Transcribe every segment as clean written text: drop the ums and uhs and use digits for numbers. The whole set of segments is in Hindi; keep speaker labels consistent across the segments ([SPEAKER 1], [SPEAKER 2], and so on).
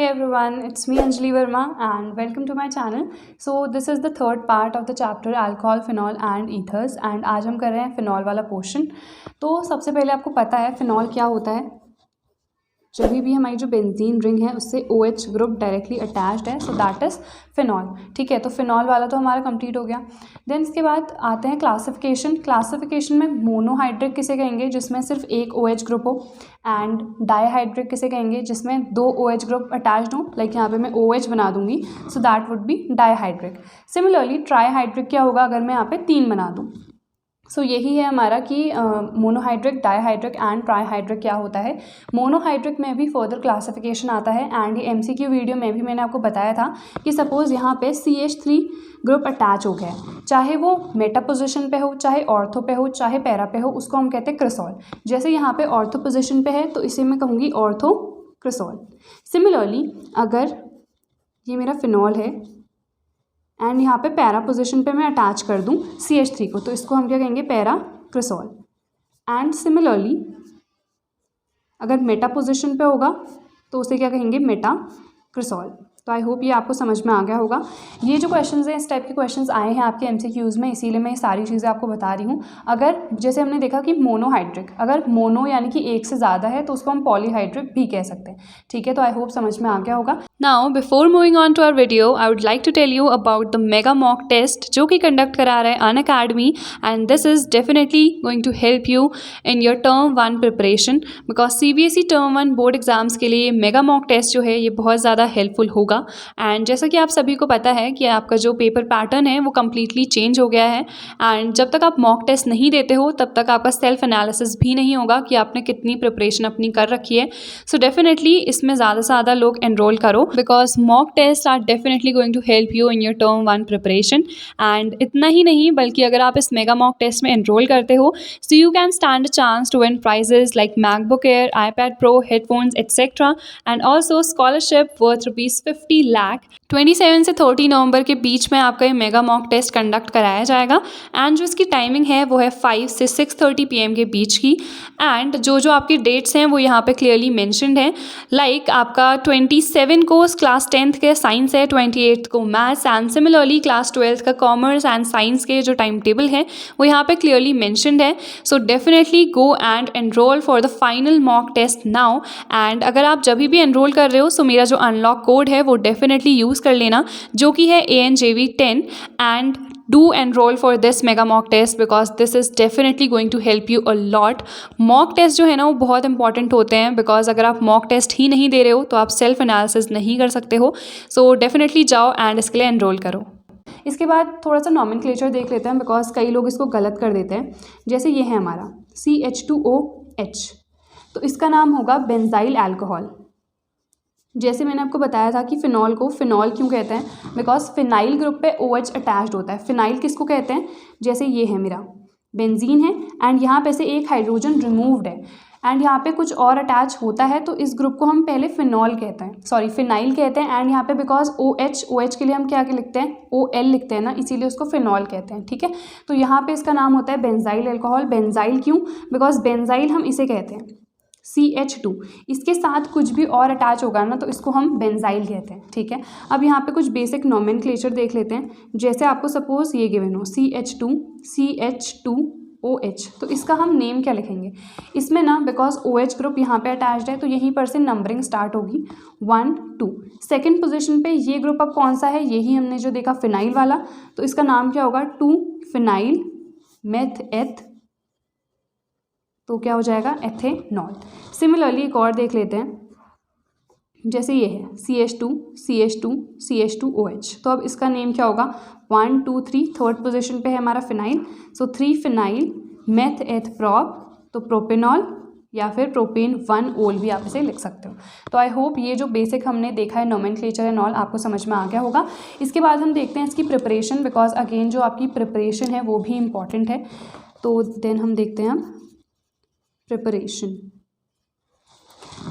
[SPEAKER 1] everyone, it's me Anjali Verma and welcome to my channel. So this is the third part of the chapter alcohol, phenol and ethers and आज हम कर रहे हैं फिनॉल वाला पोर्शन। तो सबसे पहले आपको पता है फिनॉल क्या होता है। जब भी हमारी जो बेंजीन रिंग है उससे OH ग्रुप डायरेक्टली अटैच्ड है, सो दैट इज़ फिनॉल। ठीक है, तो फिनॉल वाला तो हमारा कंप्लीट हो गया। देन इसके बाद आते हैं क्लासिफिकेशन में मोनोहाइड्रिक किसे कहेंगे जिसमें सिर्फ एक OH ग्रुप हो, एंड डाईहाइड्रिक किसे कहेंगे जिसमें दो OH ग्रुप अटैच्ड हो, लाइक यहाँ पे मैं OH बना दूंगी, so that would be dihydric. Similarly trihydric क्या होगा अगर मैं यहाँ पे 3 बना दूँ। सो यही है हमारा कि मोनोहाइड्रिक, डाईहाइड्रिक एंड ट्राईहाइड्रिक क्या होता है। मोनोहाइड्रिक में भी फर्दर क्लासिफिकेशन आता है एंड ये MCQ वीडियो में भी मैंने आपको बताया था कि सपोज़ यहाँ पे CH3 ग्रुप अटैच हो गया है, चाहे वो मेटा पोजिशन पे हो, चाहे ऑर्थो पे हो, चाहे पैरा पे हो, उसको हम कहते हैं क्रिसॉल। जैसे यहाँ पे ऑर्थो पोजिशन पे है तो इसे मैं कहूँगी ऑर्थो क्रिसॉल। सिमिलरली अगर ये मेरा फिनॉल है एंड यहाँ पे पैरा पोजिशन पे मैं अटैच कर दूँ CH3 को, तो इसको हम क्या कहेंगे, पैरा क्रिसॉल। एंड सिमिलरली अगर मेटा पोजिशन पे होगा तो उसे क्या कहेंगे, मेटा क्रिसॉल। तो आई होप ये आपको समझ में आ गया होगा। ये जो क्वेश्चंस हैं इस टाइप के क्वेश्चंस आए हैं आपके MCQs में, इसीलिए मैं ये सारी चीज़ें आपको बता रही हूँ। अगर जैसे हमने देखा कि मोनोहाइड्रिक, अगर मोनो यानी कि एक से ज़्यादा है तो उसको हम पॉलीहाइड्रिक भी कह सकते हैं। ठीक है, तो आई होप समझ में आ गया होगा। Now before moving on to our video I would like to tell you about the mega mock test जो कि कंडक्ट करा रहा है Unacademy, and this is definitely going to help you in your term 1 preparation, because CBSE term 1 board exams के लिए मेगा मॉक टेस्ट जो है ये बहुत ज़्यादा हेल्पफुल होगा। एंड जैसा कि आप सभी को पता है कि आपका जो पेपर पैटर्न है वो कम्प्लीटली चेंज हो गया है, एंड जब तक आप मॉक टेस्ट नहीं देते हो तब तक आपका सेल्फ एनालिसिस भी नहीं होगा कि आपने कितनी प्रिपरेशन अपनी कर रखी है। सो डेफिनेटली इसमें ज़्यादा से ज़्यादा लोग एनरोल करो, because mock test are definitely going to help you in your term 1 preparation. And इतना ही नहीं बल्कि अगर आप इस मेगा मॉक टेस्ट में एनरोल करते हो so you can stand a chance to win prizes like MacBook Air, iPad Pro, headphones etcetera, and also scholarship worth ₹50 lakh. 27 से 30 नवंबर के बीच में आपका ये मेगा मॉक टेस्ट कंडक्ट कराया जाएगा, एंड जो इसकी टाइमिंग है वो है 5 से 6:30 PM के बीच की। एंड जो आपकी डेट्स हैं वो यहाँ पे क्लियरली मेंशन्ड है, लाइक आपका 27 को क्लास 10th के साइंस है, 28 को maths, and similarly class 12th का कॉमर्स एंड साइंस के जो टाइम टेबल है वो यहाँ पे क्लियरली मेंशन्ड है। So definitely go and enrol for the final mock test now. And अगर आप जब भी एनरोल कर रहे हो सो मेरा जो अनलॉक कोड है वो डेफिनेटली यूज़ कर लेना, जो कि है ANJV10, and do enroll for this mega mock test because this is definitely going to help you a lot। Mock test जो है ना वो बहुत इंपॉर्टेंट होते हैं, बिकॉज अगर आप मॉक टेस्ट ही नहीं दे रहे हो तो आप सेल्फ एनालिसिस नहीं कर सकते हो। सो डेफिनेटली जाओ एंड इसके लिए एनरोल करो। इसके बाद थोड़ा सा नॉमेनक्लेचर देख लेते हैं, बिकॉज कई लोग इसको गलत कर देते हैं। जैसे ये है हमारा CH2OH, तो इसका नाम होगा बेंजाइल अल्कोहल। जैसे मैंने आपको बताया था कि फिनॉल को फिनॉल क्यों कहते हैं, बिकॉज फिनाइल ग्रुप पे OH अटैच्ड होता है। फिनाइल किसको कहते हैं, जैसे ये है मेरा बेंजीन है एंड यहाँ पे से एक हाइड्रोजन रिमूव्ड है एंड यहाँ पे कुछ और अटैच होता है, तो इस ग्रुप को हम पहले फिनॉल कहते हैं, सॉरी फिनाइल कहते हैं। एंड यहाँ पे बिकॉज OH के लिए हम क्या लिखते हैं, OL लिखते हैं ना, इसीलिए उसको फिनॉल कहते हैं। ठीक है, तो यहाँ पे इसका नाम होता है बेंजाइल अल्कोहल। बेंजाइल क्यों, बिकॉज बेंजाइल हम इसे कहते हैं CH2, इसके साथ कुछ भी और अटैच होगा ना तो इसको हम बेंजाइल कहते हैं। ठीक है, अब यहाँ पे कुछ बेसिक नॉमेनक्लेचर देख लेते हैं। जैसे आपको सपोज ये गिवन हो CH2OH, तो इसका हम नेम क्या लिखेंगे, इसमें ना बिकॉज OH ग्रुप यहाँ पे अटैच्ड है तो यहीं पर से नंबरिंग स्टार्ट होगी 1 2। सेकेंड पोजिशन पे ये ग्रुप अब कौन सा है, यही हमने जो देखा फिनाइल वाला, तो इसका नाम क्या होगा 2 फिनाइल मेथ एथ, तो क्या हो जाएगा एथेनॉल। सिमिलरली एक और देख लेते हैं, जैसे ये है CH2OH, तो अब इसका नेम क्या होगा 1 2 3, थर्ड पोजीशन पे है हमारा फिनाइल, सो 3 फिनाइल मेथ एथ प्रॉप, तो प्रोपेनॉल या फिर प्रोपेन 1 ओल भी आप इसे लिख सकते हो। तो आई होप ये जो बेसिक हमने देखा है नोमेनक्लेचर एंड ऑल आपको समझ में आ गया होगा। इसके बाद हम देखते हैं इसकी प्रिपरेशन, बिकॉज अगेन जो आपकी प्रिपरेशन है वो भी इम्पॉर्टेंट है। तो देन हम देखते हैं अब प्रिपरेशन।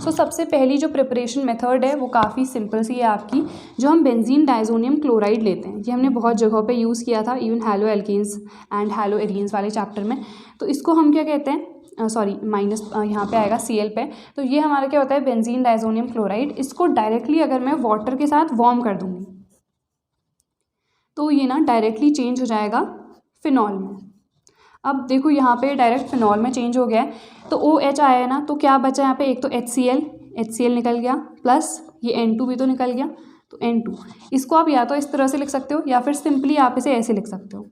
[SPEAKER 1] सो सबसे पहली जो प्रिपरेशन मेथड है वो काफ़ी सिंपल सी है आपकी, जो हम बेंजीन डाइजोनियम क्लोराइड लेते हैं। ये हमने बहुत जगहों पे यूज़ किया था, even haloalkanes and haloarenes वाले चैप्टर में। तो इसको हम क्या कहते हैं, सॉरी माइनस यहाँ पे आएगा Cl पे। तो ये हमारा क्या होता है, बेंजीन डाइज़ोनियम क्लोराइड। इसको डायरेक्टली अगर मैं वाटर के साथ वार्म कर दूँगी तो ये ना डायरेक्टली चेंज हो जाएगा फिनॉल में। अब देखो यहाँ पे डायरेक्ट फिनॉल में चेंज हो गया है, तो OH आया है ना, तो क्या बचा यहाँ पे, एक तो HCl निकल गया, प्लस ये N2 भी तो निकल गया, तो N2। इसको आप या तो इस तरह से लिख सकते हो या फिर सिंपली आप इसे ऐसे लिख सकते हो,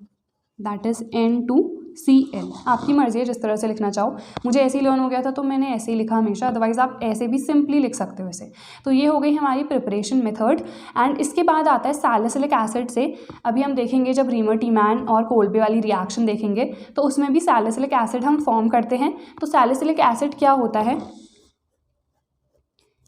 [SPEAKER 1] दैट इज़ N2Cl। आपकी मर्ज़ी है जिस तरह से लिखना चाहो। मुझे ऐसे ही लर्न हो गया था तो मैंने ऐसे ही लिखा हमेशा, अदरवाइज़ आप ऐसे भी सिंपली लिख सकते हो ऐसे। तो ये हो गई हमारी प्रिपरेशन मेथड। एंड इसके बाद आता है सैलिसिलिक एसिड से। अभी हम देखेंगे जब रीमर टीमैन और कोल्बे वाली रिएक्शन देखेंगे तो उसमें भी सैलिसिलिक एसिड हम फॉर्म करते हैं। तो सैलिसिलिक एसिड क्या होता है,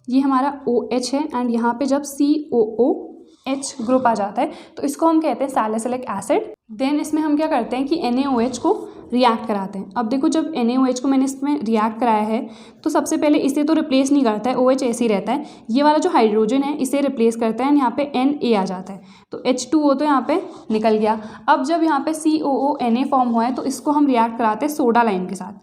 [SPEAKER 1] ये हमारा OH है एंड यहाँ पे जब COOH ग्रुप आ जाता है तो इसको हम कहते हैं सैलिसिलिक एसिड। देन इसमें हम क्या करते हैं कि NaOH को रिएक्ट कराते हैं। अब देखो जब NaOH को मैंने इसमें रिएक्ट कराया है तो सबसे पहले इसे तो रिप्लेस नहीं करता है, OH ऐसे ही रहता है। ये वाला जो हाइड्रोजन है इसे रिप्लेस करता है, यहाँ पे Na आ जाता है, तो H2O तो यहाँ पे निकल गया। अब जब यहाँ पे COONA फॉर्म हुआ है तो इसको हम रिएक्ट कराते हैं सोडा लाइम के साथ।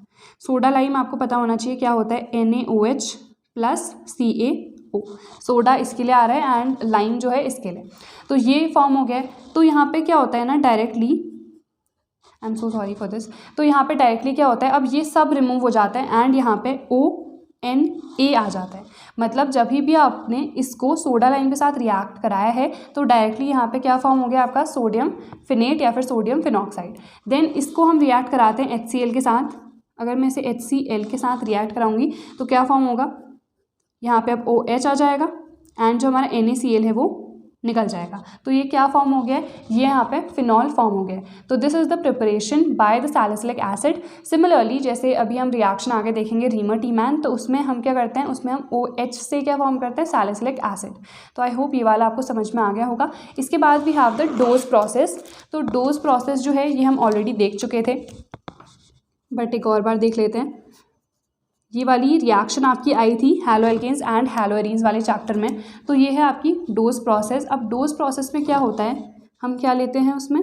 [SPEAKER 1] सोडा लाइम आपको पता होना चाहिए क्या होता है, NaOH प्लस CaO। सोडा इसके लिए आ रहा है एंड लाइम जो है इसके लिए, तो ये फॉर्म हो गया है। तो यहाँ पे क्या होता है ना, directly, I am so sorry for this, तो यहाँ पे डायरेक्टली क्या होता है, अब ये सब रिमूव हो जाता है एंड यहाँ पे ONA आ जाता है। मतलब जब भी आपने इसको सोडा लाइम के साथ रिएक्ट कराया है तो डायरेक्टली यहाँ पे क्या फॉर्म हो गया आपका, सोडियम फिनेट या फिर सोडियम फिनॉक्साइड। देन इसको हम रिएक्ट कराते हैं HCl के साथ। अगर मैं इसे HCl के साथ रिएक्ट कराऊंगी तो क्या फॉर्म होगा, यहाँ पे अब OH आ जाएगा एंड जो हमारा NaCl है वो निकल जाएगा। तो ये क्या फॉर्म हो गया है, ये यहाँ पे फिनॉल फॉर्म हो गया है। तो this is the preparation by the salicylic acid. Similarly जैसे अभी हम रिएक्शन आगे देखेंगे रीमर टीमैन, तो उसमें हम क्या करते हैं, उसमें हम OH से क्या फॉर्म करते हैं, सैलिसिलिक एसिड। तो आई होप ये वाला आपको समझ में आ गया होगा। इसके बाद we have the Dow's process. तो डोज प्रोसेस जो है ये हम ऑलरेडी देख चुके थे, बट एक और बार देख लेते हैं। ये वाली रिएक्शन आपकी आई थी haloalkanes and haloarenes वाले चैप्टर में। तो ये है आपकी डोज प्रोसेस। अब डोज प्रोसेस में क्या होता है, हम क्या लेते हैं उसमें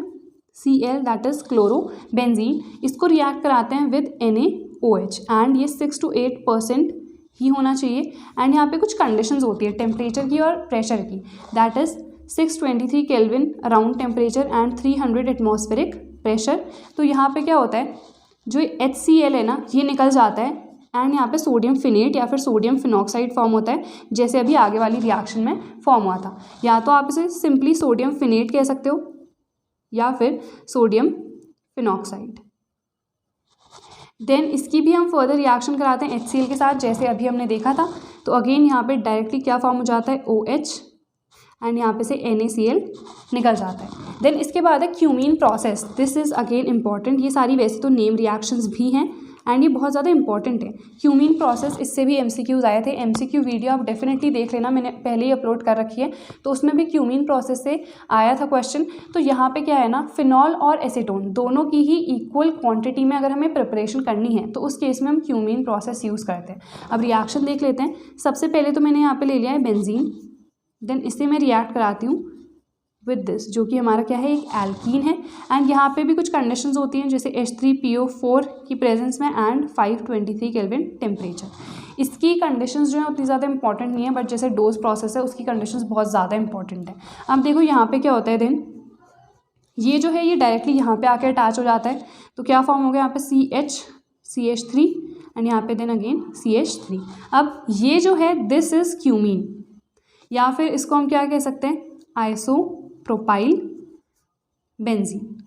[SPEAKER 1] Cl दैट इज़ क्लोरोबेंजीन, इसको रिएक्ट कराते हैं विद NaOH एंड ये 6 to 8% ही होना चाहिए। एंड यहाँ पे कुछ कंडीशंस होती है टेम्परेचर की और प्रेशर की, that is 623 kelvin around temperature and 300 atmospheric pressure. तो यहाँ पे क्या होता है, जो HCl है ना ये निकल जाता है एंड यहाँ पे सोडियम फिनेट या फिर सोडियम फिनॉक्साइड फॉर्म होता है, जैसे अभी आगे वाली रिएक्शन में फॉर्म हुआ था। या तो आप इसे सिंपली सोडियम फिनेट कह सकते हो या फिर सोडियम फिनॉक्साइड। देन इसकी भी हम फर्दर रिएक्शन कराते हैं HCl के साथ, जैसे अभी हमने देखा था। तो अगेन यहाँ पे डायरेक्टली क्या फॉर्म हो जाता है, OH एंड यहाँ पे से NaCl निकल जाता है। देन इसके बाद है cumene process. This is again important. ये सारी वैसे तो नेम रिएक्शंस भी हैं एंड ये बहुत ज़्यादा इंपॉर्टेंट है क्यूमीन प्रोसेस। इससे भी MCQs आए थे, MCQ वीडियो आप डेफिनेटली देख लेना, मैंने पहले ही अपलोड कर रखी है, तो उसमें भी क्यूमीन प्रोसेस से आया था क्वेश्चन। तो यहाँ पे क्या है ना, फिनॉल और एसीटोन दोनों की ही इक्वल क्वांटिटी में अगर हमें प्रिपरेशन करनी है तो उस केस में हम क्यूमीन प्रोसेस यूज़ करते हैं। अब रिएक्शन देख लेते हैं। सबसे पहले तो मैंने यहाँ पर ले लिया है बेंजीन, देन इससे मैं रिएक्ट कराती हूँ विद दिस, जो कि हमारा क्या है, एक एल्कीन है। एंड यहाँ पे भी कुछ कंडीशंस होती हैं, जैसे H3PO4 की प्रेजेंस में एंड 523 केल्विन टेम्परेचर। इसकी कंडीशंस जो है उतनी ज़्यादा इंपॉर्टेंट नहीं है, बट जैसे डोज प्रोसेस है उसकी कंडीशंस बहुत ज़्यादा इंपॉर्टेंट है। अब देखो यहाँ पे क्या होता है, देन ये जो है ये डायरेक्टली यहाँ पे आके अटैच हो जाता है। तो क्या फॉर्म हो गया यहाँ पे CH3 एंड यहाँ पे देन अगेन CH3। अब ये जो है दिस इज़ क्यूमीन, या फिर इसको हम क्या कह सकते हैं, आइसोप्रोपाइल बेंजीन।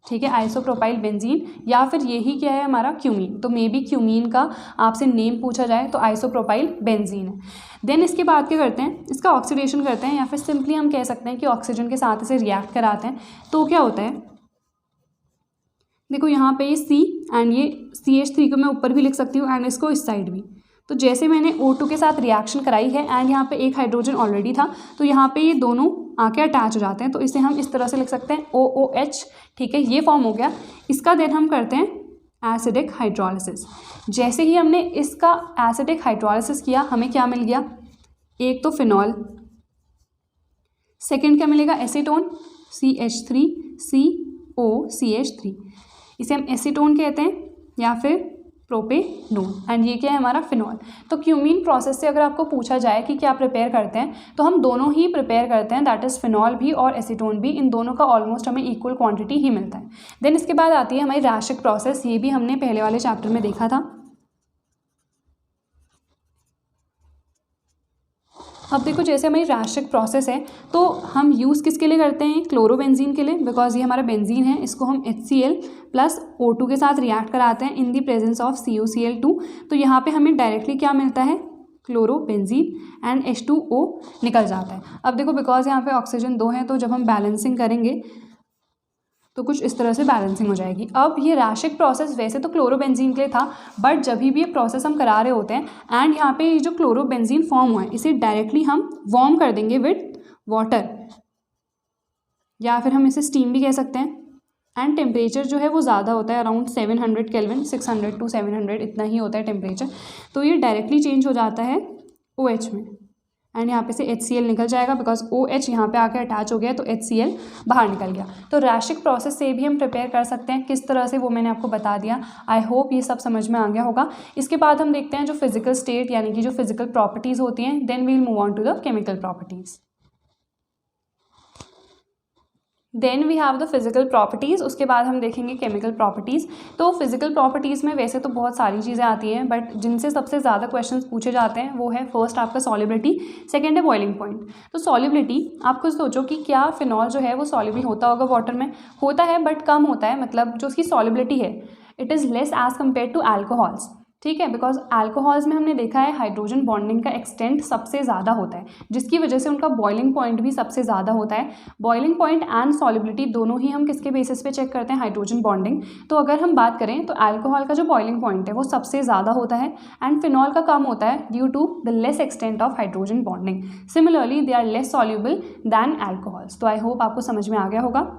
[SPEAKER 1] ठीक है, आइसोप्रोपाइल बेंजीन, या फिर यही क्या है हमारा क्यूमीन। तो मे बी क्यूमीन का आपसे नेम पूछा जाए तो आइसोप्रोपाइल बेंजीन है। देन इसके बाद क्या करते हैं, इसका ऑक्सीडेशन करते हैं, या फिर सिंपली हम कह सकते हैं कि ऑक्सीजन के साथ इसे रिएक्ट कराते हैं। तो क्या होता है, देखो यहाँ पे ये C एंड ये CH3 को मैं ऊपर भी लिख सकती हूँ एंड इसको इस साइड भी। तो जैसे मैंने O2 के साथ रिएक्शन कराई है एंड यहाँ पे एक हाइड्रोजन ऑलरेडी था, तो यहाँ पे ये दोनों आके अटैच हो जाते हैं। तो इसे हम इस तरह से लिख सकते हैं OOH। ठीक है, ये फॉर्म हो गया। इसका देन हम करते हैं एसिडिक हाइड्रोलिसिस। जैसे ही हमने इसका एसिडिक हाइड्रोलिसिस किया, हमें क्या मिल गया, एक तो फिनॉल, सेकेंड क्या मिलेगा, एसीटोन CH3COCH3। इसे हम एसीटोन कहते हैं या फिर प्रोपेनोन, एंड ये क्या है हमारा फिनॉल। तो क्यूमीन प्रोसेस से अगर आपको पूछा जाए कि क्या प्रिपेयर करते हैं, तो हम दोनों ही प्रिपेयर करते हैं, दैट इज़ फिनॉल भी और एसीटोन भी, इन दोनों का ऑलमोस्ट हमें इक्वल क्वांटिटी ही मिलता है। देन इसके बाद आती है हमारी राशिक प्रोसेस, ये भी हमने पहले वाले चैप्टर में देखा था। अब देखो जैसे हमारी राशिक प्रोसेस है, तो हम यूज़ किसके लिए करते हैं, क्लोरोबेंजीन के लिए, बिकॉज ये हमारा बेंजीन है, इसको हम HCl प्लस O2 के साथ रिएक्ट कराते हैं इन दी प्रेजेंस ऑफ CuCl2। तो यहाँ पे हमें डायरेक्टली क्या मिलता है, क्लोरोबेंजीन एंड H2O निकल जाता है। अब देखो बिकॉज यहाँ पे ऑक्सीजन 2 है, तो जब हम बैलेंसिंग करेंगे तो कुछ इस तरह से बैलेंसिंग हो जाएगी। अब ये राशिक प्रोसेस वैसे तो क्लोरोबेंजीन के लिए था, बट जब भी ये प्रोसेस हम करा रहे होते हैं एंड यहाँ पे ये जो क्लोरोबेंजीन फॉर्म हुआ है, इसे डायरेक्टली हम वार्म कर देंगे विद वाटर, या फिर हम इसे स्टीम भी कह सकते हैं। एंड टेम्परेचर जो है वो ज़्यादा होता है, अराउंड 700 केल्विन, 600 to 700 इतना ही होता है टेम्परेचर। तो ये डायरेक्टली चेंज हो जाता है OH में, एंड यहाँ पे से HCl निकल जाएगा, बिकॉज OH यहाँ पे आके अटैच हो गया तो HCl बाहर निकल गया। तो राशिक प्रोसेस से भी हम प्रिपेयर कर सकते हैं, किस तरह से वो मैंने आपको बता दिया। आई होप ये सब समझ में आ गया होगा। इसके बाद हम देखते हैं जो फिजिकल स्टेट यानी कि जो फिजिकल प्रॉपर्टीज़ होती हैं, then we'll move on to the chemical properties. Then we have the physical properties, उसके बाद हम देखेंगे केमिकल प्रॉपर्टीज़। तो फिजिकल प्रॉपर्टीज़ में वैसे तो बहुत सारी चीज़ें आती हैं, बट जिनसे सबसे ज़्यादा क्वेश्चंस पूछे जाते हैं वो है फर्स्ट आपका सॉल्युबिलिटी, सेकंड है बॉइलिंग पॉइंट। तो सॉल्युबिलिटी, आप खुद सोचो कि क्या फिनॉल जो है वो सॉल्युबल होता होगा वाटर में, होता है बट कम होता है, मतलब जो उसकी सॉल्युबिलिटी है it is less as compare to alcohols, ठीक है। बिकॉज अल्कोहल्स में हमने देखा है हाइड्रोजन बॉन्डिंग का एक्सटेंट सबसे ज़्यादा होता है, जिसकी वजह से उनका बॉइलिंग पॉइंट भी सबसे ज़्यादा होता है। बॉइलिंग पॉइंट एंड सॉल्युबिलिटी दोनों ही हम किसके बेसिस पे चेक करते हैं, हाइड्रोजन बॉन्डिंग। तो अगर हम बात करें तो अल्कोहल का जो बॉइलिंग पॉइंट है वो सबसे ज़्यादा होता है, एंड फिनॉल का कम होता है due to the less extent of hydrogen bonding. Similarly they are less soluble than alcohols. तो आई होप आपको समझ में आ गया होगा।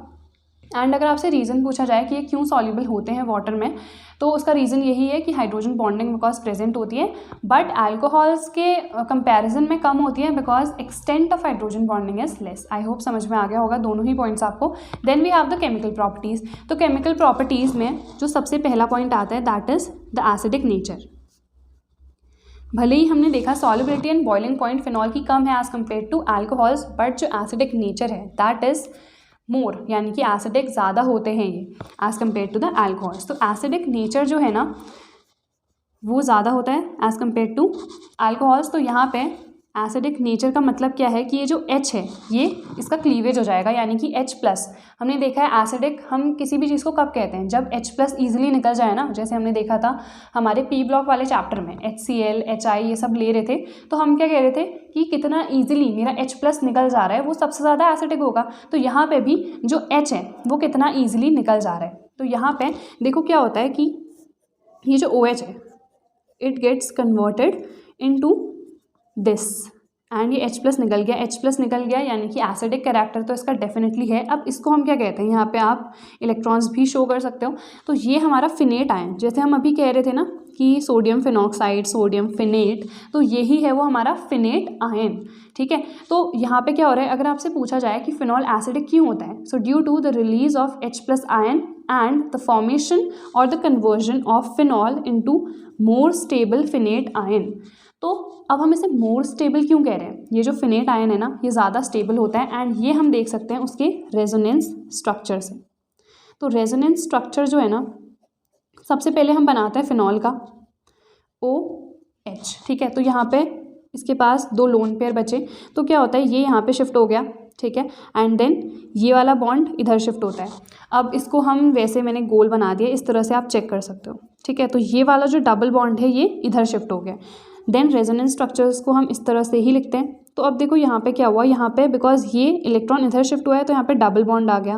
[SPEAKER 1] एंड अगर आपसे रीज़न पूछा जाए कि ये क्यों सॉल्युबल होते हैं वाटर में, तो उसका रीज़न यही है कि हाइड्रोजन बॉन्डिंग बिकॉज प्रेजेंट होती है, बट अल्कोहल्स के कंपैरिजन में कम होती है because extent of hydrogen bonding is less. I hope समझ में आ गया होगा दोनों ही पॉइंट्स आपको। Then we have the chemical properties. तो केमिकल प्रॉपर्टीज़ में जो सबसे पहला पॉइंट आता है that is the acidic nature. भले ही हमने देखा solubility and boiling point phenol की कम है as compare to alcohols, but जो एसिडिक नेचर है दैट इज़ मोर, यानी कि एसिडिक ज़्यादा होते हैं ये as compare to the alcohols. तो एसिडिक नेचर जो है ना वो ज़्यादा होता है एज़ कम्पेयर टू अल्कोहल्स। तो यहाँ पे एसिडिक नेचर का मतलब क्या है कि ये जो H है ये इसका क्लीवेज हो जाएगा, यानी कि H+। हमने देखा है एसिडिक हम किसी भी चीज़ को कब कहते हैं, जब H+ ईजिली निकल जाए ना, जैसे हमने देखा था हमारे P ब्लॉक वाले चैप्टर में HCl HI ये सब ले रहे थे, तो हम क्या कह रहे थे कि कितना ईजिली मेरा H+ निकल जा रहा है वो सबसे ज़्यादा एसिडिक होगा। तो यहाँ पे भी जो H है वो कितना ईजिली निकल जा रहा है। तो यहाँ पे देखो क्या होता है कि ये जो OH है it gets converted into this, and ये H+ निकल गया, H+ निकल गया यानी कि एसिडिक कैरेक्टर तो इसका डेफिनेटली है। अब इसको हम क्या कहते हैं, यहाँ पे आप इलेक्ट्रॉन्स भी शो कर सकते हो। तो ये हमारा फिनेट आयन, जैसे हम अभी कह रहे थे ना कि सोडियम फिनॉक्साइड, सोडियम फिनेट, तो यही है वो हमारा फिनेट आयन, ठीक है। तो यहाँ पे क्या हो रहा है, अगर आपसे पूछा जाए कि फिनॉल एसिडिक क्यों होता है, so due to the release of H+ ion and the formation और the conversion of phenol into more stable phenate ion. तो अब हम इसे मोर स्टेबल क्यों कह रहे हैं, ये जो फिनेट आयन है ना ये ज़्यादा स्टेबल होता है, एंड ये हम देख सकते हैं उसके रेजोनेंस स्ट्रक्चर से। तो रेजोनेंस स्ट्रक्चर जो है ना, सबसे पहले हम बनाते हैं फिनॉल का OH, ठीक है। तो यहाँ पे इसके पास 2 लोन पेयर बचे, तो क्या होता है ये यहाँ पे शिफ्ट हो गया, ठीक है, एंड देन ये वाला बॉन्ड इधर शिफ्ट होता है। अब इसको हम वैसे मैंने गोल बना दिया, इस तरह से आप चेक कर सकते हो, ठीक है। तो ये वाला जो डबल बॉन्ड है ये इधर शिफ्ट हो गया। देन रेजोनेंस स्ट्रक्चर्स को हम इस तरह से ही लिखते हैं। तो अब देखो यहाँ पे क्या हुआ, यहाँ पे बिकॉज ये इलेक्ट्रॉन इधर शिफ्ट हुआ है तो यहाँ पे डबल बॉन्ड आ गया,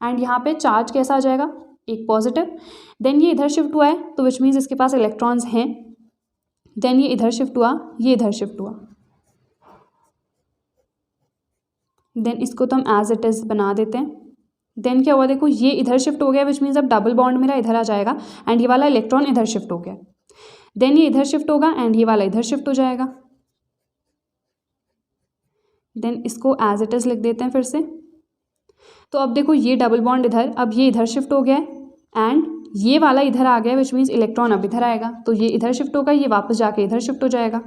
[SPEAKER 1] एंड यहाँ पे चार्ज कैसा आ जाएगा, एक पॉजिटिव। देन ये इधर शिफ्ट हुआ है तो विच मीन्स इसके पास इलेक्ट्रॉन्स हैं। देन ये इधर शिफ्ट हुआ, ये इधर शिफ्ट हुआ, देन इसको तो हम एज इट इज़ बना देते हैं। देन क्या हुआ, देखो ये इधर शिफ्ट हो गया विच मीन्स अब डबल बॉन्ड मेरा इधर आ जाएगा, एंड ये वाला इलेक्ट्रॉन इधर शिफ्ट हो गया। देन ये इधर शिफ्ट होगा एंड ये वाला इधर शिफ्ट हो जाएगा। देन इसको एज इट इज़ लिख देते हैं फिर से। तो अब देखो ये डबल बॉन्ड इधर, अब ये इधर शिफ्ट हो गया है एंड ये वाला इधर आ गया, विच मीन्स इलेक्ट्रॉन अब इधर आएगा, तो ये इधर शिफ्ट होगा, ये वापस जाके इधर शिफ्ट हो जाएगा।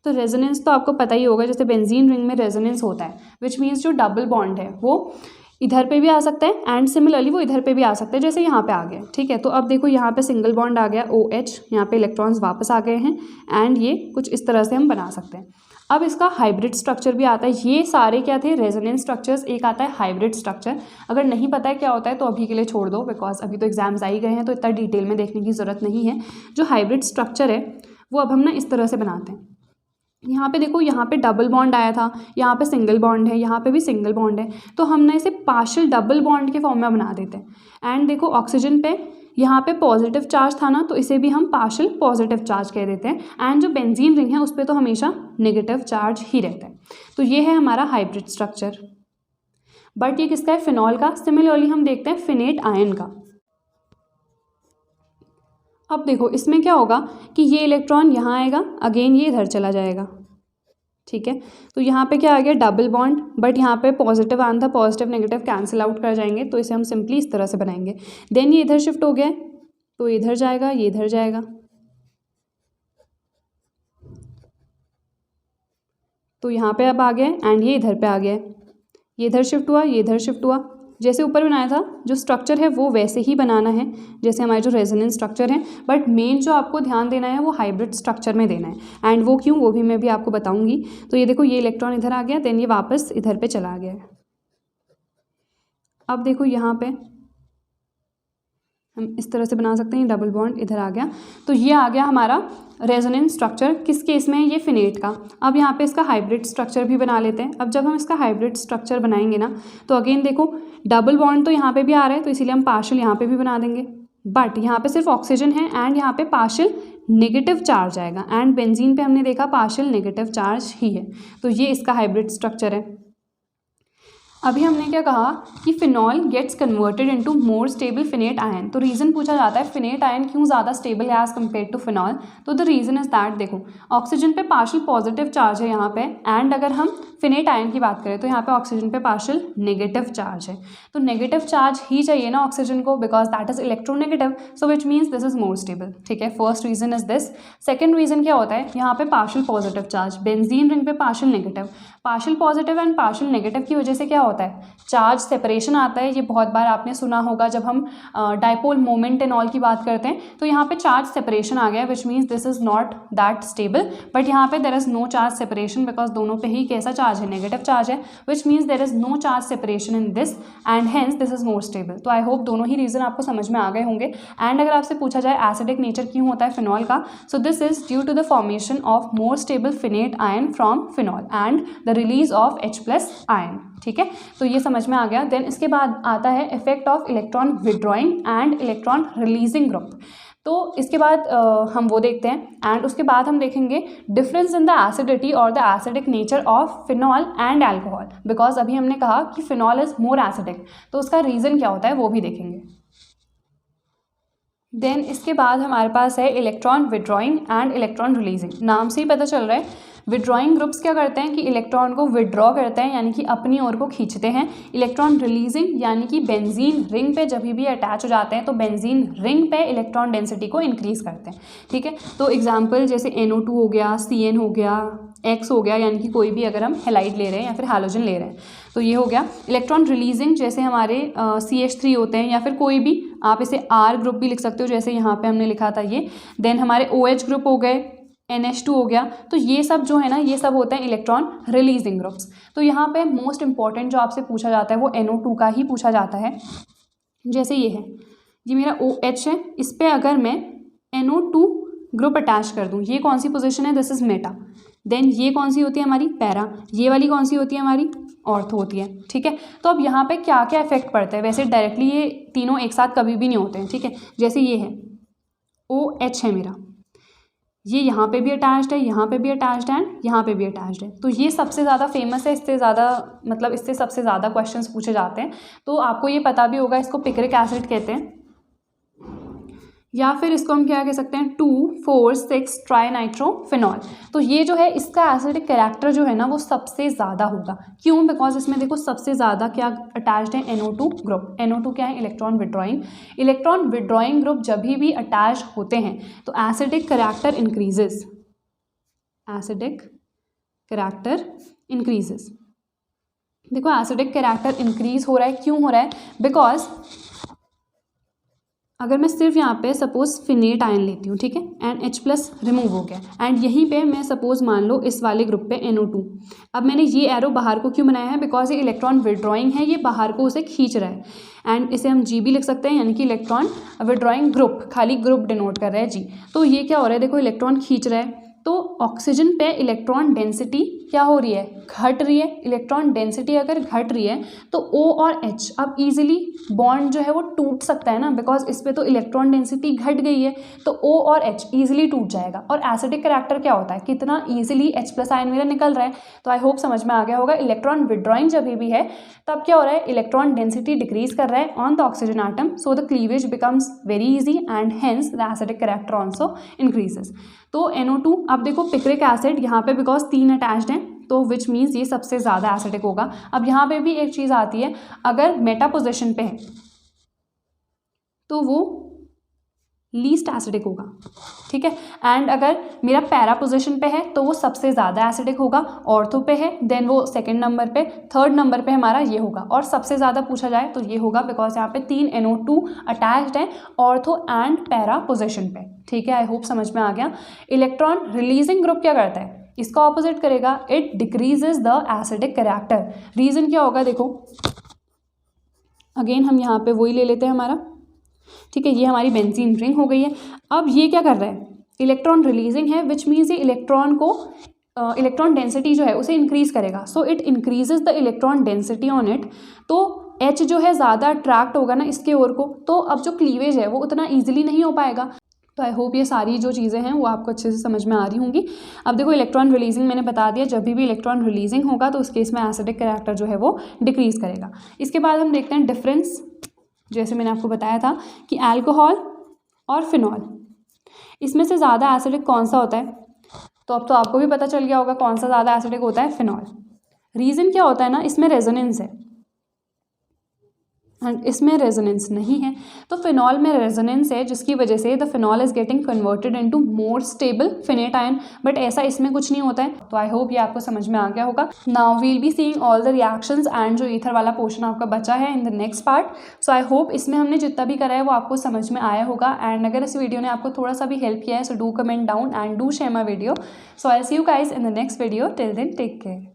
[SPEAKER 1] तो रेजोनेंस तो आपको पता ही होगा, जैसे बेंजीन रिंग में रेजोनेंस होता है, विच मीन्स जो डबल बॉन्ड है वो इधर पे भी आ सकता है एंड सिमिलरली वो इधर पे भी आ सकता है, जैसे यहाँ पे आ गया, ठीक है। तो अब देखो यहाँ पे सिंगल बॉन्ड आ गया OH, यहाँ पे इलेक्ट्रॉन्स वापस आ गए हैं एंड ये कुछ इस तरह से हम बना सकते हैं। अब इसका हाइब्रिड स्ट्रक्चर भी आता है। ये सारे क्या थे, रेजोनेंस स्ट्रक्चर्स। एक आता है हाइब्रिड स्ट्रक्चर। अगर नहीं पता है क्या होता है तो अभी के लिए छोड़ दो, बिकॉज अभी तो एग्जाम्स आ ही गए हैं, तो इतना डिटेल में देखने की ज़रूरत नहीं है। जो हाइब्रिड स्ट्रक्चर है वो अब हम ना इस तरह से बनाते हैं। यहाँ पे देखो, यहाँ पे डबल बॉन्ड आया था, यहाँ पे सिंगल बॉन्ड है, यहाँ पे भी सिंगल बॉन्ड है, तो हम ना इसे पार्शियल डबल बॉन्ड के फॉर्म में बना देते हैं। एंड देखो ऑक्सीजन पे यहाँ पे पॉजिटिव चार्ज था ना, तो इसे भी हम पार्शियल पॉजिटिव चार्ज कह देते हैं। एंड जो बेंजीन रिंग है उस पर तो हमेशा नेगेटिव चार्ज ही रहता है। तो ये है हमारा हाइब्रिड स्ट्रक्चर। बट ये किसका है, फिनॉल का। सिमिलरली हम देखते हैं फिनेट आयन का। अब देखो इसमें क्या होगा कि ये इलेक्ट्रॉन यहाँ आएगा, अगेन ये इधर चला जाएगा, ठीक है। तो यहाँ पे क्या आ गया, डबल बॉन्ड, बट यहाँ पे पॉजिटिव आना था, पॉजिटिव नेगेटिव कैंसिल आउट कर जाएंगे, तो इसे हम सिंपली इस तरह से बनाएंगे। देन ये इधर शिफ्ट हो गया, तो इधर जाएगा, ये इधर जाएगा, तो यहाँ पे अब आ गया एंड ये इधर पे आ गया, ये इधर शिफ्ट हुआ, ये इधर शिफ्ट हुआ। जैसे ऊपर बनाया था, जो स्ट्रक्चर है वो वैसे ही बनाना है जैसे हमारे जो रेजोनेंस स्ट्रक्चर है, बट मेन जो आपको ध्यान देना है वो हाइब्रिड स्ट्रक्चर में देना है। एंड वो क्यों, वो भी मैं भी आपको बताऊंगी। तो ये देखो, ये इलेक्ट्रॉन इधर आ गया, देन ये वापस इधर पे चला गया। अब देखो यहाँ पे हम इस तरह से बना सकते हैं, डबल बॉन्ड इधर आ गया। तो ये आ गया हमारा रेजोनेंस स्ट्रक्चर। किस केस में है, ये फिनेट का। अब यहाँ पे इसका हाइब्रिड स्ट्रक्चर भी बना लेते हैं। अब जब हम इसका हाइब्रिड स्ट्रक्चर बनाएंगे ना, तो अगेन देखो डबल बॉन्ड तो यहाँ पे भी आ रहा है, तो इसीलिए हम पार्शियल यहाँ पे भी बना देंगे। बट यहाँ पे सिर्फ ऑक्सीजन है एंड यहाँ पे पार्शियल नेगेटिव चार्ज आएगा, एंड बेंजीन पे हमने देखा पार्शियल नेगेटिव चार्ज ही है। तो ये इसका हाइब्रिड स्ट्रक्चर है। अभी हमने क्या कहा कि phenol gets converted into more stable phenate ion. तो रीज़न पूछा जाता है फिनेट आयन क्यों ज़्यादा स्टेबल है एज कम्पेयर टू फिनॉल। तो द रीज़न इज़ दैट, देखो ऑक्सीजन पे पार्शियल पॉजिटिव चार्ज है यहाँ पे, एंड अगर हम फिनेट आयन की बात करें तो यहाँ पे ऑक्सीजन पे पार्शियल नेगेटिव चार्ज है। तो नेगेटिव चार्ज ही चाहिए ना ऑक्सीजन को, because that is electronegative, so which means this is more stable, ठीक है। First reason is this. Second reason क्या होता है, यहाँ पे partial positive charge, benzene ring पे partial negative. Partial positive and partial negative की वजह से क्या होता है, चार्ज सेपरेशन आता है। ये बहुत बार आपने सुना होगा जब हम डाइपोल मोमेंट एंड ऑल की बात करते हैं, तो यहाँ पे चार्ज सेपरेशन आ गया, which means this is not that stable. But यहाँ पे there is no charge separation, because दोनों पे ही कैसा चार्ज है, नेगेटिव चार्ज है, which means there is no charge separation in this and hence this is more stable. तो आई होप दोनों ही रीजन आपको समझ में आ गए होंगे। एंड अगर आपसे पूछा जाए एसिडिक नेचर क्यों होता है फिनॉल का, so this is due to the formation of more stable phenate ion from phenol and the release of H+ ion, ठीक है। तो ये समझ में आ गया। देन इसके बाद आता है effect of electron withdrawing and electron releasing group. तो इसके बाद हम वो देखते हैं, एंड उसके बाद हम देखेंगे डिफरेंस इन द एसिडिटी और the acidic nature of phenol and alcohol, because अभी हमने कहा कि फिनॉल इज मोर एसिडिक, तो उसका रीज़न क्या होता है वो भी देखेंगे। देन इसके बाद हमारे पास है electron withdrawing and electron releasing. नाम से ही पता चल रहा है विड्रॉइंग ग्रुप्स क्या करते हैं कि इलेक्ट्रॉन को विड्रॉ करते हैं, यानी कि अपनी ओर को खींचते हैं। इलेक्ट्रॉन रिलीजिंग यानी कि बेंजीन रिंग पे जब भी अटैच हो जाते हैं तो बेंजीन रिंग पे इलेक्ट्रॉन डेंसिटी को इंक्रीज करते हैं, ठीक है। तो एग्जांपल जैसे NO2 हो गया, CN हो गया, X हो गया, यानी कि कोई भी अगर हम हैलाइड ले रहे हैं या फिर हैलोजन ले रहे हैं तो ये हो गया। इलेक्ट्रॉन रिलीजिंग जैसे हमारे CH3 होते हैं, या फिर कोई भी आप इसे R ग्रुप भी लिख सकते हो, जैसे यहाँ पे हमने लिखा था ये। देन हमारे OH ग्रुप हो गए, NH2 हो गया। तो ये सब जो है ना, ये सब होते हैं इलेक्ट्रॉन रिलीजिंग ग्रुप्स। तो यहाँ पे मोस्ट इंपॉर्टेंट जो आपसे पूछा जाता है वो NO2 का ही पूछा जाता है। जैसे ये है, ये मेरा OH है, इस पर अगर मैं NO2 ग्रुप अटैच कर दूँ, ये कौन सी पोजिशन है, दिस इज मेटा। देन ये कौन सी होती है हमारी, पैरा। ये वाली कौन सी होती है हमारी, ऑर्थो होती है, ठीक है। तो अब यहाँ पे क्या क्या इफेक्ट पड़ता है, वैसे डायरेक्टली ये तीनों एक साथ कभी भी नहीं होते हैं, ठीक है। जैसे ये है OH है मेरा, ये यहाँ पे भी अटैच्ड है, यहाँ पे भी अटैच्ड है, यहाँ पे भी अटैच्ड है। तो ये सबसे ज़्यादा फेमस है, इससे ज़्यादा मतलब इससे सबसे ज़्यादा क्वेश्चंस पूछे जाते हैं। तो आपको ये पता भी होगा, इसको पिक्रिक एसिड कहते हैं। या फिर इसको हम क्या कह सकते हैं 2,4,6 ट्राइनाइट्रोफिनॉल। तो ये जो है इसका एसिडिक कैरेक्टर जो है ना वो सबसे ज़्यादा होगा। क्यों? बिकॉज इसमें देखो सबसे ज़्यादा क्या अटैच्ड है NO2 ग्रुप। NO2 क्या है? Electron withdrawing. Electron withdrawing group जब भी अटैच होते हैं तो acidic character increases. Acidic character increases. देखो एसिडिक कैरेक्टर इंक्रीज हो रहा है, क्यों हो रहा है? बिकॉज अगर मैं सिर्फ यहाँ पे सपोज फिनेट आयन लेती हूँ, ठीक है, एंड H+ रिमूव हो गया एंड यहीं पे मैं सपोज मान लो इस वाले ग्रुप पे NO2। अब मैंने ये एरो बाहर को क्यों बनाया है? बिकॉज ये इलेक्ट्रॉन विड्रॉइंग है, ये बाहर को उसे खींच रहा है एंड इसे हम G भी लिख सकते हैं, यानी कि इलेक्ट्रॉन विड्रॉइंग ग्रुप, खाली ग्रुप डिनोट कर रहा है G। तो ये क्या हो रहा है? देखो इलेक्ट्रॉन खींच रहा है, तो ऑक्सीजन पे इलेक्ट्रॉन डेंसिटी क्या हो रही है? घट रही है। इलेक्ट्रॉन डेंसिटी अगर घट रही है तो O और H अब इजीली बॉन्ड जो है वो टूट सकता है ना, बिकॉज इस पे तो इलेक्ट्रॉन डेंसिटी घट गई है, तो O और H इजीली टूट जाएगा। और एसिडिक कैरेक्टर क्या होता है? कितना इजीली H+ आयन मेरा निकल रहा है। तो आई होप समझ में आ गया होगा। इलेक्ट्रॉन विड्रॉइंग जब भी है तब क्या हो रहा है? इलेक्ट्रॉन डेंसिटी डिक्रीज कर रहा है on the oxygen atom, so the cleavage becomes very easy and hence the acidic character also increases. तो NO2, अब देखो पिक्रिक एसिड यहाँ पे बिकॉज 3 अटैच्ड हैं तो विच मीन्स ये सबसे ज़्यादा एसिडिक होगा। अब यहाँ पे भी एक चीज़ आती है, अगर मेटा पोजिशन पे है तो वो लीस्ट एसिडिक होगा, ठीक है, एंड अगर मेरा पैरा पोजिशन पे है तो वो सबसे ज़्यादा एसिडिक होगा। ऑर्थो पे है देन वो सेकंड नंबर पे, थर्ड नंबर पे हमारा ये होगा। और सबसे ज़्यादा पूछा जाए तो ये होगा, बिकॉज यहाँ पे 3 NO2 अटैच्ड हैं ऑर्थो एंड पैरा पोजिशन पे, ठीक है। आई होप समझ में आ गया। इलेक्ट्रॉन रिलीजिंग ग्रुप क्या करता है? इसका ऑपोजिट करेगा, it decreases the acidic character. Reason क्या होगा? देखो अगेन हम यहाँ पे वही ले लेते हैं हमारा, ठीक है, ये हमारी बेंजीन रिंग हो गई है। अब ये क्या कर रहा है? इलेक्ट्रॉन रिलीजिंग है, विच मीन्स ये इलेक्ट्रॉन को इलेक्ट्रॉन डेंसिटी जो है उसे इंक्रीज करेगा, so it increases the electron density on it. तो H जो है ज़्यादा अट्रैक्ट होगा ना इसके ओर को, तो अब जो क्लीवेज है वो उतना ईजिली नहीं हो पाएगा। तो आई होप ये सारी जो चीज़ें हैं वो आपको अच्छे से समझ में आ रही होंगी। अब देखो इलेक्ट्रॉन रिलीजिंग मैंने बता दिया, जब भी इलेक्ट्रॉन रिलीजिंग होगा तो उस केस में एसिडिक कैरेक्टर जो है वो डिक्रीज करेगा। इसके बाद हम देखते हैं डिफरेंस, जैसे मैंने आपको बताया था कि अल्कोहल और फिनॉल, इसमें से ज़्यादा एसिडिक कौन सा होता है? तो अब तो आपको भी पता चल गया होगा कौन सा ज़्यादा एसिडिक होता है, फिनॉल। रीज़न क्या होता है ना, इसमें रेजोनेंस है एंड इसमें रेजोनेंस नहीं है। तो फिनॉल में रेजोनेंस है जिसकी वजह से the phenol is getting converted into more stable phenate ion, but ऐसा इसमें कुछ नहीं होता है। तो आई होप ये आपको समझ में आ गया होगा। Now we'll be seeing all the reactions and जो ईथर वाला पोर्शन आपका बचा है in the next part. So I hope इसमें हमने जितना भी करा है वो आपको समझ में आया होगा। एंड अगर इस वीडियो ने आपको थोड़ा सा भी हेल्प किया है so do comment down and do share my video. So I see you guys in the next video. Till then take care.